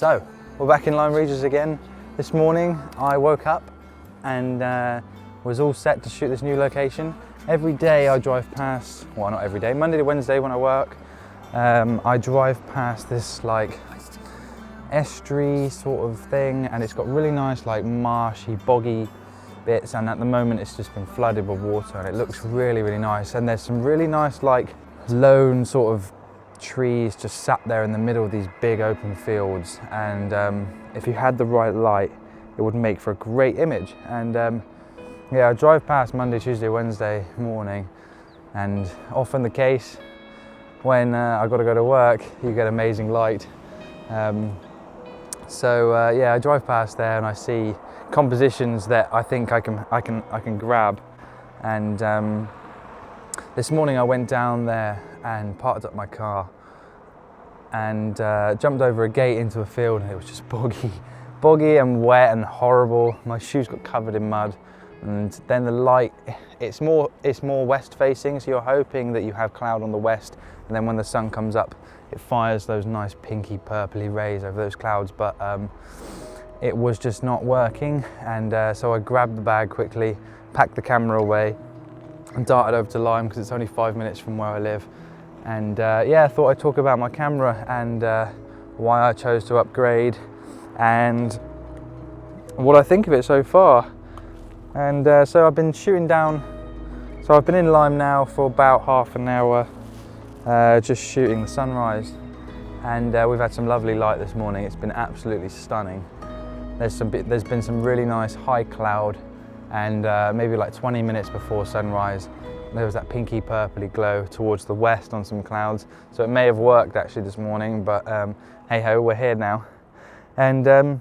So, we're back in Lyme Regis again. This morning I woke up and was all set to shoot this new location. Every day I drive past, well not every day, Monday to Wednesday when I work, I drive past this like estuary sort of thing, and it's got really nice like marshy, boggy bits, and at the moment it's just been flooded with water and it looks really, really nice. And there's some really nice like lone sort of trees just sat there in the middle of these big open fields, and if you had the right light it would make for a great image. And yeah, I drive past Monday, Tuesday, Wednesday morning, and often the case when I've got to go to work you get amazing light. Yeah, I drive past there and I see compositions that I think I can grab. And this morning I went down there and parked up my car and jumped over a gate into a field, and it was just boggy and wet and horrible. My shoes got covered in mud, and then the light, it's more west facing, so you're hoping that you have cloud on the west, and then when the sun comes up it fires those nice pinky purpley rays over those clouds, but it was just not working. And so I grabbed the bag quickly, packed the camera away and darted over to Lyme because it's only 5 minutes from where I live. And yeah, I thought I'd talk about my camera and why I chose to upgrade and what I think of it so far. And so I've been shooting down, so I've been in Lyme now for about half an hour, just shooting the sunrise. And we've had some lovely light this morning. It's been absolutely stunning. There's been some really nice high cloud, and maybe like 20 minutes before sunrise there was that pinky purpley glow towards the west on some clouds, so it may have worked actually this morning, but hey ho, we're here now. And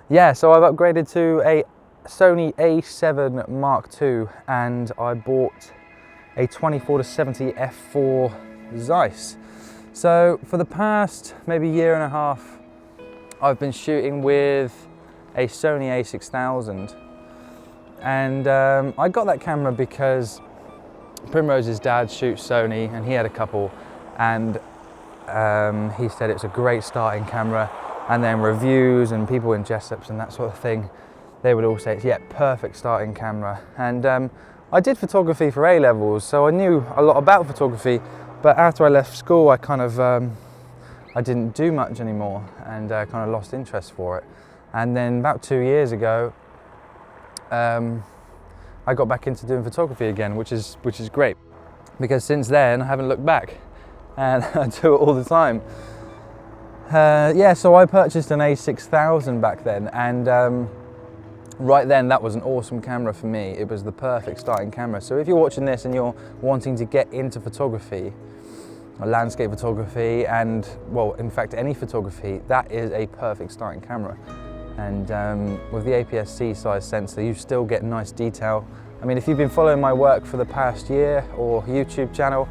yeah, so I've upgraded to a Sony A7 Mark II, and I bought a 24-70 f4 Zeiss. So for the past maybe year and a half I've been shooting with a Sony A6000, and I got that camera because Primrose's dad shoots Sony and he had a couple, and he said it's a great starting camera, and then reviews and people in Jessops and that sort of thing, they would all say it's perfect starting camera. And I did photography for A-levels, so I knew a lot about photography, but after I left school I kind of I didn't do much anymore, and kind of lost interest for it. And then about 2 years ago I got back into doing photography again, which is great, because since then I haven't looked back and I do it all the time. Yeah, so I purchased an A6000 back then, and right then that was an awesome camera for me. It was the perfect starting camera. So if you're watching this and you're wanting to get into photography, landscape photography, and well, in fact any photography, that is a perfect starting camera. And with the APS-C size sensor you still get nice detail. I mean, if you've been following my work for the past year or YouTube channel,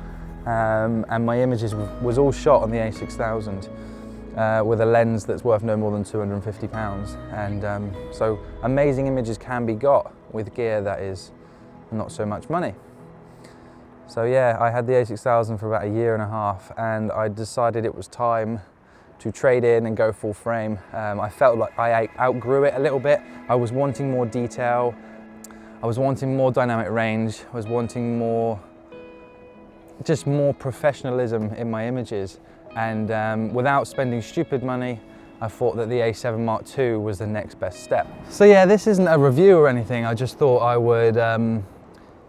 and my images was all shot on the A6000 with a lens that's worth no more than £250, and so amazing images can be got with gear that is not so much money. So yeah, I had the A6000 for about a year and a half, and I decided it was time to trade in and go full frame. I felt like I outgrew it a little bit. I was wanting more detail, I was wanting more dynamic range, I was wanting just more professionalism in my images. And without spending stupid money, I thought that the A7 Mark II was the next best step. So yeah, this isn't a review or anything. I just thought I would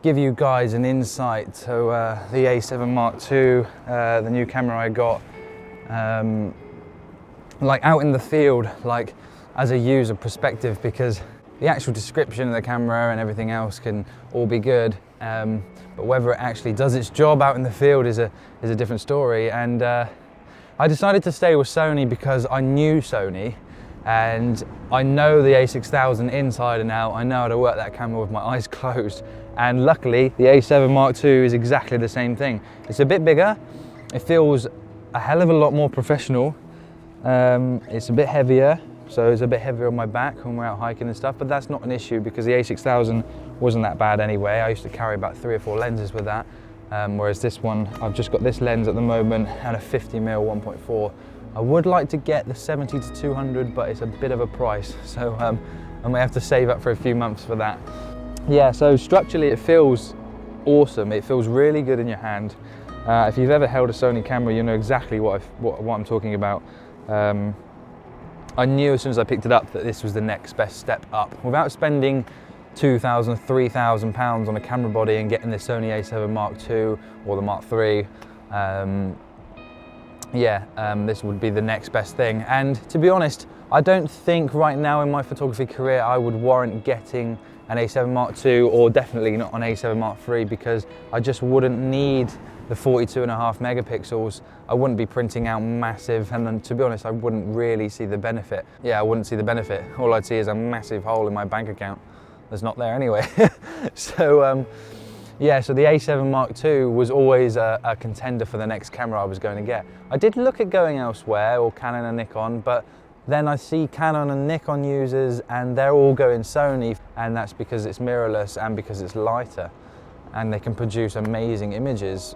give you guys an insight to the A7 Mark II, the new camera I got, like out in the field, like as a user perspective, because the actual description of the camera and everything else can all be good, but whether it actually does its job out in the field is a different story. And I decided to stay with Sony because I knew Sony, and I know the A6000 inside and out. I know how to work that camera with my eyes closed, and luckily the A7 Mark II is exactly the same thing. It's a bit bigger, it feels a hell of a lot more professional, it's a bit heavier, so it's a bit heavier on my back when we're out hiking and stuff, but that's not an issue because the A6000 wasn't that bad anyway. I used to carry about 3 or 4 lenses with that. whereas this one, I've just got this lens at the moment and a 50mm 1.4. I would like to get the 70 to 200, but it's a bit of a price, so I may have to save up for a few months for that. Yeah, so structurally it feels awesome. It feels really good in your hand. If you've ever held a Sony camera, you know exactly what I'm talking about. I knew as soon as I picked it up that this was the next best step up. Without spending £2,000, £3,000 on a camera body and getting the Sony A7 Mark II or the Mark III, this would be the next best thing. And to be honest, I don't think right now in my photography career I would warrant getting an A7 Mark II, or definitely not an A7 Mark III, because I just wouldn't need the 42.5 megapixels. I wouldn't be printing out massive, and then to be honest, I wouldn't really see the benefit. Yeah, I wouldn't see the benefit. All I'd see is a massive hole in my bank account that's not there anyway. So so the A7 Mark II was always a contender for the next camera I was going to get. I did look at going elsewhere, or Canon and Nikon, but then I see Canon and Nikon users and they're all going Sony, and that's because it's mirrorless and because it's lighter, and they can produce amazing images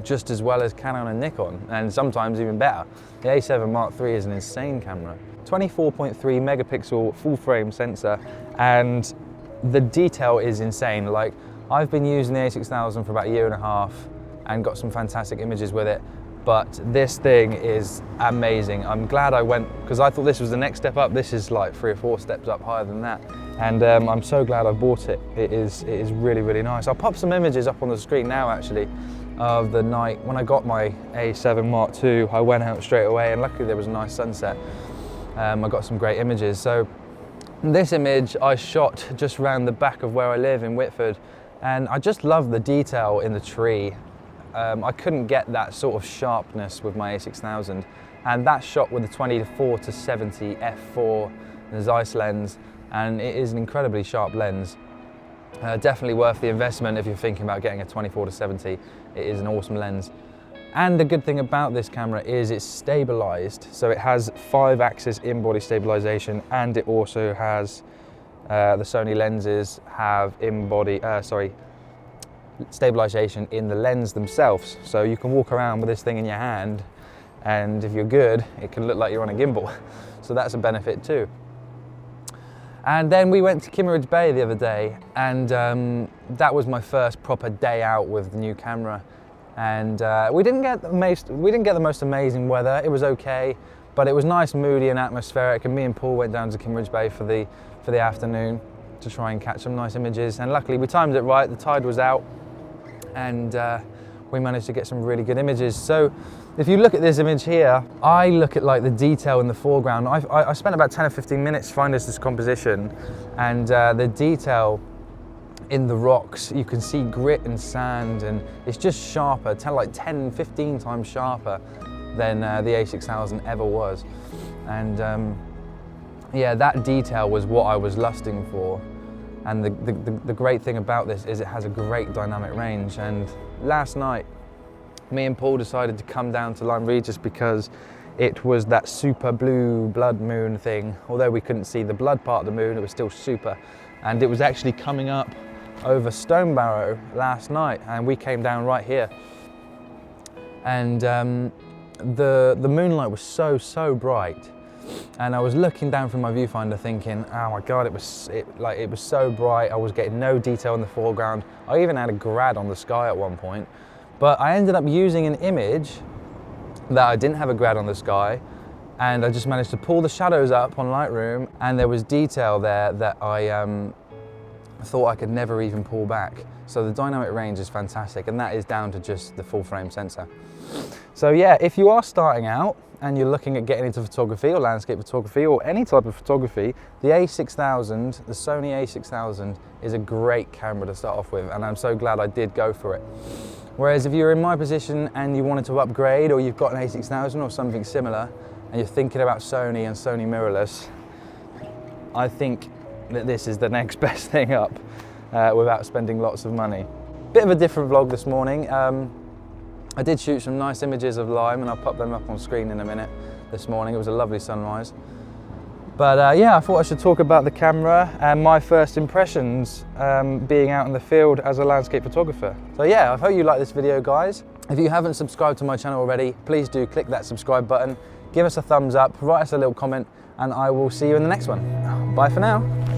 just as well as Canon and Nikon, and sometimes even better. The A7 Mark III is an insane camera. 24.3 megapixel full frame sensor, and the detail is insane. Like, I've been using the A6000 for about a year and a half and got some fantastic images with it, but this thing is amazing. I'm glad I went, because I thought this was the next step up. This is like 3 or 4 steps up higher than that, and I'm so glad I bought it. It is really, really nice. I'll pop some images up on the screen now actually of the night when I got my A7 Mark II. I went out straight away, and luckily there was a nice sunset. I got some great images. So this image I shot just around the back of where I live in Whitford, and I just love the detail in the tree. I couldn't get that sort of sharpness with my A6000, and that shot with the 24 to 70 f4 Zeiss lens, and it is an incredibly sharp lens. Definitely worth the investment if you're thinking about getting a 24 to 70. It is an awesome lens. And the good thing about this camera is it's stabilized, so it has 5-axis in-body stabilization, and it also has the Sony lenses have stabilization in the lens themselves, so you can walk around with this thing in your hand, and if you're good, it can look like you're on a gimbal. So that's a benefit too. And then we went to Kimmeridge Bay the other day, and that was my first proper day out with the new camera. And we didn't get the most amazing weather. It was okay, but it was nice, moody and atmospheric. And me and Paul went down to Kimmeridge Bay for the afternoon to try and catch some nice images. And luckily we timed it right. The tide was out, and we managed to get some really good images. So if you look at this image here, I look at like the detail in the foreground. I spent about 10 or 15 minutes finding this composition, and the detail in the rocks, you can see grit and sand, and it's just sharper, like 10, 15 times sharper than the A6000 ever was. And yeah, that detail was what I was lusting for. And the great thing about this is it has a great dynamic range. And last night, me and Paul decided to come down to Lyme Regis because it was that super blue blood moon thing. Although we couldn't see the blood part of the moon, it was still super. And it was actually coming up over Stonebarrow last night, and we came down right here. And the moonlight was so bright, and I was looking down from my viewfinder thinking, oh my god, it was so bright. I was getting no detail in the foreground. I even had a grad on the sky at one point, but I ended up using an image that I didn't have a grad on the sky, and I just managed to pull the shadows up on Lightroom, and there was detail there that I thought I could never even pull back. So the dynamic range is fantastic, and that is down to just the full frame sensor. So yeah, if you are starting out and you're looking at getting into photography or landscape photography or any type of photography, the A6000, the Sony A6000 is a great camera to start off with, and I'm so glad I did go for it. Whereas if you're in my position and you wanted to upgrade, or you've got an A6000 or something similar, and you're thinking about Sony and Sony mirrorless, I think that this is the next best thing up without spending lots of money. Bit of a different vlog this morning. I did shoot some nice images of Lyme, and I'll pop them up on screen in a minute this morning. It was a lovely sunrise. But yeah, I thought I should talk about the camera and my first impressions being out in the field as a landscape photographer. So yeah, I hope you like this video, guys. If you haven't subscribed to my channel already, please do click that subscribe button, give us a thumbs up, write us a little comment, and I will see you in the next one. Bye for now.